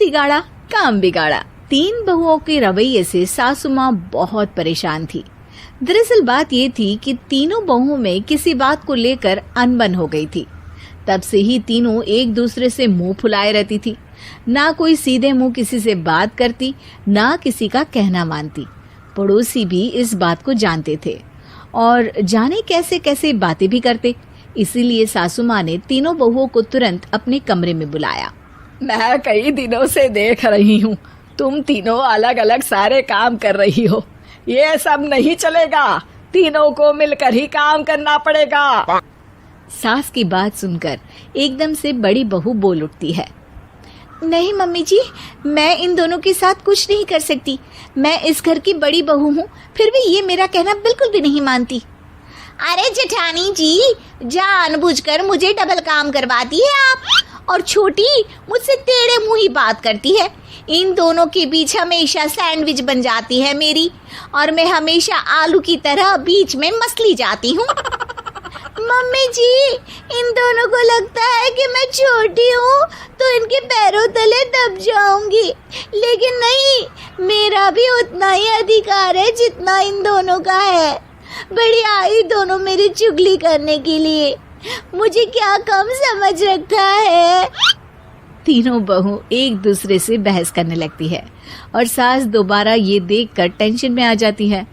तिगाड़ा काम बिगाड़ा। 3 बहुओं के रवैये से सासू माँ बहुत परेशान थी। दरअसल बात ये थी कि तीनों बहुओं में किसी बात को लेकर अनबन हो गई थी। तब से ही तीनों एक दूसरे से मुंह फुलाए रहती थी। ना कोई सीधे मुंह किसी से बात करती, ना किसी का कहना मानती। पड़ोसी भी इस बात को जानते थे और जाने कैसे कैसे बातें भी करते। इसीलिए सासू माँ ने तीनों बहुओं को तुरंत अपने कमरे में बुलाया। मैं कई दिनों से देख रही हूँ, तुम तीनों अलग अलग सारे काम कर रही हो। ये सब नहीं चलेगा, तीनों को मिलकर ही काम करना पड़ेगा। सास की बात सुनकर एकदम से बड़ी बहू बोल उठती है। नहीं मम्मी जी, मैं इन दोनों के साथ कुछ नहीं कर सकती। मैं इस घर की बड़ी बहू हूँ, फिर भी ये मेरा कहना बिल्कुल भी नहीं मानती। अरे जेठानी जी, जानबूझकर मुझे डबल काम करवाती है आप, और छोटी मुझसे टेढ़े मुंह ही बात करती है। इन दोनों के बीच हमेशा सैंडविच बन जाती है मेरी, और मैं हमेशा आलू की तरह बीच में मसली जाती हूँ। मम्मी जी, इन दोनों को लगता है कि मैं छोटी हूँ तो इनके पैरों तले दब जाऊंगी, लेकिन नहीं, मेरा भी उतना ही अधिकार है जितना इन दोनों का है। बड़ी आई दोनों मेरी चुगली करने के लिए, मुझे क्या कम समझ रखा है। तीनों बहू एक दूसरे से बहस करने लगती है और सास दोबारा ये देखकर टेंशन में आ जाती है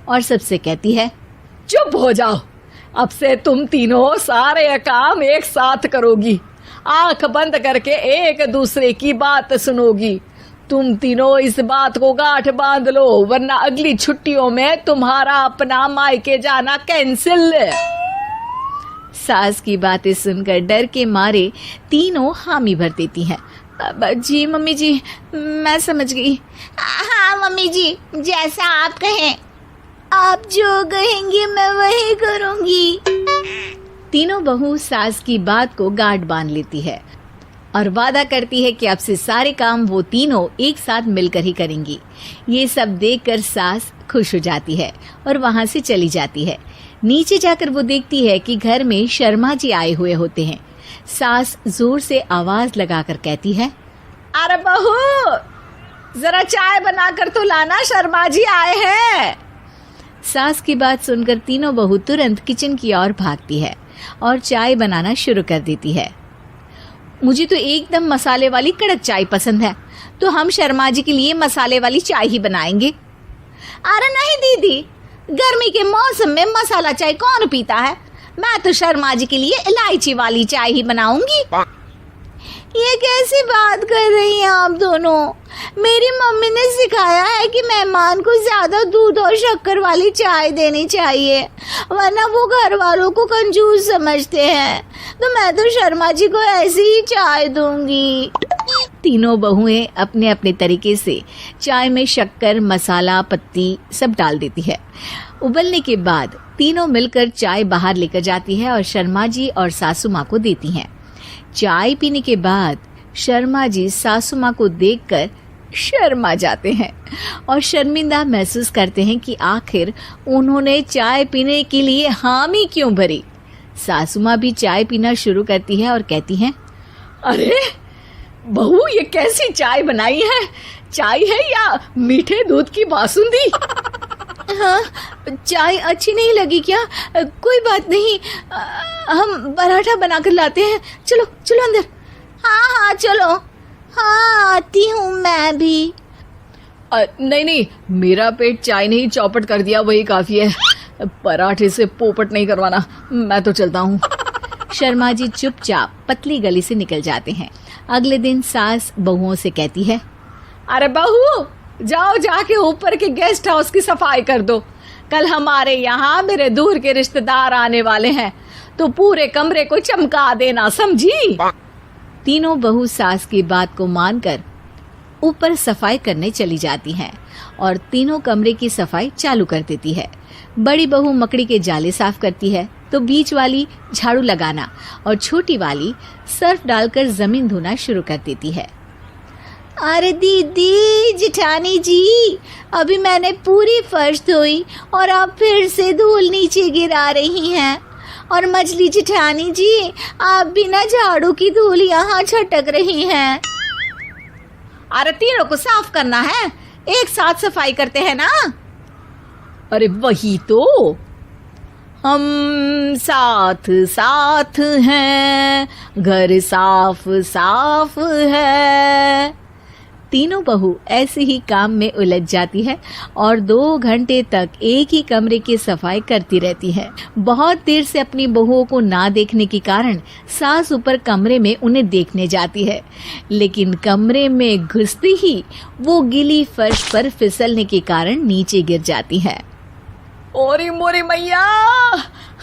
और सबसे कहती है, चुप हो जाओ, अब से तुम तीनों सारे काम एक साथ करोगी, आंख बंद करके एक दूसरे की बात सुनोगी। तुम तीनों इस बात को गांठ बांध लो, वरना अगली छुट्टियों में तुम्हारा अपना मायके जाना कैंसिल। सास की बातें सुनकर डर के मारे तीनों हामी भर देती हैं। जी मम्मी जी, मैं समझ गई। हाँ मम्मी जी, जैसा आप कहें, आप जो कहेंगी मैं वही करूंगी। तीनों बहू सास की बात को गांठ बांध लेती है और वादा करती है कि अब से सारे काम वो तीनों एक साथ मिलकर ही करेंगी। ये सब देखकर सास खुश हो जाती है और वहां से चली जाती है। नीचे जाकर वो देखती है कि घर में शर्मा जी आए हुए होते हैं। सास जोर से आवाज लगाकर कहती है, अरे बहू, जरा चाय बनाकर तो लाना, शर्मा जी आए हैं। सास की बात सुनकर तीनों बहू तुरंत किचन की ओर भागती है और चाय बनाना शुरू कर देती है। मुझे तो एकदम मसाले वाली कड़क चाय पसंद है, तो हम शर्मा जी के लिए मसाले वाली चाय ही बनाएंगे। अरे नहीं दीदी, गर्मी के मौसम में मसाला चाय कौन पीता है? मैं तो शर्मा जी के लिए इलायची वाली चाय ही बनाऊंगी। ये कैसी बात कर रही हैं आप दोनों? मेरी मम्मी ने सिखाया है कि मेहमान को ज्यादा दूध और शक्कर वाली चाय देनी चाहिए, वरना वो घर वालों को कंजूस समझते हैं। तो मैं तो शर्मा जी को ऐसी ही चाय दूंगी। तीनों बहुएं अपने अपने तरीके से चाय में शक्कर, मसाला, पत्ती सब डाल देती है। उबलने के बाद तीनों मिलकर चाय बाहर लेकर जाती है और शर्मा जी और सासू माँ को देती हैं। चाय पीने के बाद शर्मा जी सासू माँ को देखकर शर्मा जाते हैं और शर्मिंदा महसूस करते हैं कि आखिर उन्होंने चाय पीने के लिए हामी क्यों भरी। सासू माँ भी चाय पीना शुरू करती है और कहती हैं, अरे बहू, ये कैसी चाय बनाई है? चाय है या मीठे दूध की बासुंदी? हाँ, चाय अच्छी नहीं लगी क्या? कोई बात नहीं, हम पराठा बनाकर लाते हैं। चलो चलो अंदर। हाँ हाँ चलो, हाँ आती हूँ मैं भी। नहीं नहीं, मेरा पेट चाय ने ही चौपट कर दिया, वही काफी है। पराठे से पोपट नहीं करवाना, मैं तो चलता हूँ। शर्मा जी चुपचाप पतली गली से निकल जाते हैं। अगले दिन सास बहुओं से कहती है, अरे बहू, जाओ जाके ऊपर के गेस्ट हाउस की सफाई कर दो। कल हमारे यहाँ मेरे दूर के रिश्तेदार आने वाले हैं, तो पूरे कमरे को चमका देना, समझी? तीनों बहू सास की बात को मानकर ऊपर सफाई करने चली जाती हैं और तीनों कमरे की सफाई चालू कर देती है। बड़ी बहू मकड़ी के जाले साफ करती है, तो बीच वाली झाड़ू लगाना और छोटी वाली सर्फ डालकर जमीन धोना शुरू कर देती है। अरे दीदी, जेठानी जी, अभी मैंने पूरी फर्श धोई और आप फिर से धूल नीचे गिरा रही हैं। और मछली जेठानी जी, आप बिना झाड़ू की धूल यहाँ छटक रही हैं। अरे तीनों को साफ करना है, एक साथ सफाई करते हैं ना। अरे वही तो, हम साथ साथ हैं, घर साफ साफ है। तीनों बहू ऐसे ही काम में उलझ जाती है और 2 घंटे तक एक ही कमरे की सफाई करती रहती है। बहुत देर से अपनी बहुओं को ना देखने के कारण सास ऊपर कमरे में उन्हें देखने जाती है, लेकिन कमरे में घुसती ही वो गीली फर्श पर फिसलने के कारण नीचे गिर जाती है। ओरी मोरी मैया,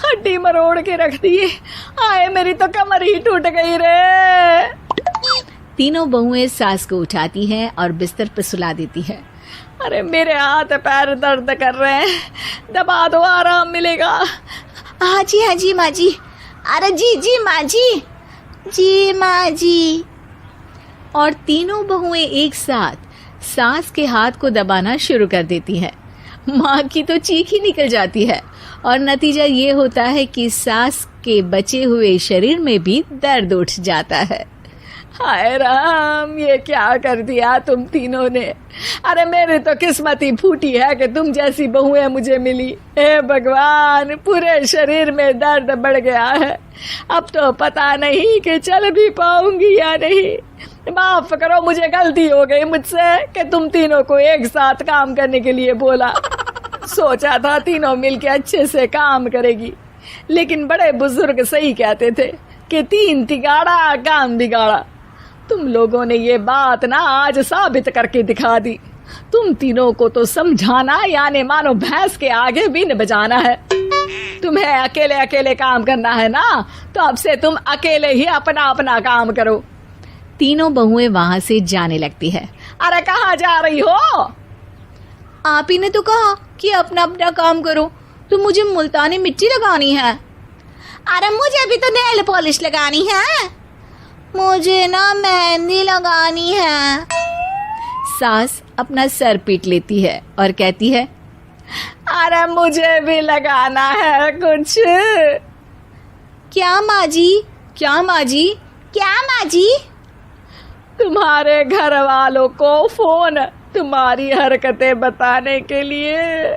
हड्डी मरोड़ के रख दी। आए मेरी तो कमर ही टूट गई रे। तीनों बहुएं सास को उठाती हैं और बिस्तर पर सुला देती है। अरे मेरे हाथ पैर दर्द कर रहे हैं, दबा दो, आराम मिलेगा। हाँ जी माँ जी। अरे जी माँ जी माँ जी। और तीनों बहुएं एक साथ सास के हाथ को दबाना शुरू कर देती हैं। माँ की तो चीख ही निकल जाती है और नतीजा ये होता है कि सास के बचे हुए शरीर में भी दर्द उठ जाता है। हाय राम, ये क्या कर दिया तुम तीनों ने। अरे मेरी तो किस्मत ही फूटी है कि तुम जैसी बहुएं मुझे मिली। हे भगवान, पूरे शरीर में दर्द बढ़ गया है। अब तो पता नहीं कि चल भी पाऊंगी या नहीं। माफ करो, मुझे गलती हो गई मुझसे कि तुम तीनों को एक साथ काम करने के लिए बोला। सोचा था तीनों मिलके अच्छे से काम करेगी, लेकिन बड़े बुजुर्ग सही कहते थे कि 3 तिगाड़ा काम बिगाड़ा। तुम लोगों ने ये बात ना आज साबित करके दिखा दी। तुम तीनों को तो समझाना यानी मानो भैंस के आगे बीन बजाना है। तुम्हें अकेले अकेले काम करना है ना, तो अब से तुम अकेले ही अपना अपना काम करो। तीनों बहुएं वहां से जाने लगती है। अरे कहाँ जा रही हो? आप ही ने तो कहा कि अपना अपना काम करो, तो मुझे मुल्तानी मिट्टी लगानी है। अरे मुझे भी तो नेल पॉलिश लगानी है, मुझे ना मेहंदी लगानी है। सास अपना सर पीट लेती है और कहती है, अरे मुझे भी लगाना है कुछ। क्या माँ जी? क्या माँ जी? क्या माँ जी? तुम्हारे घर वालों को फोन तुम्हारी हरकतें बताने के लिए।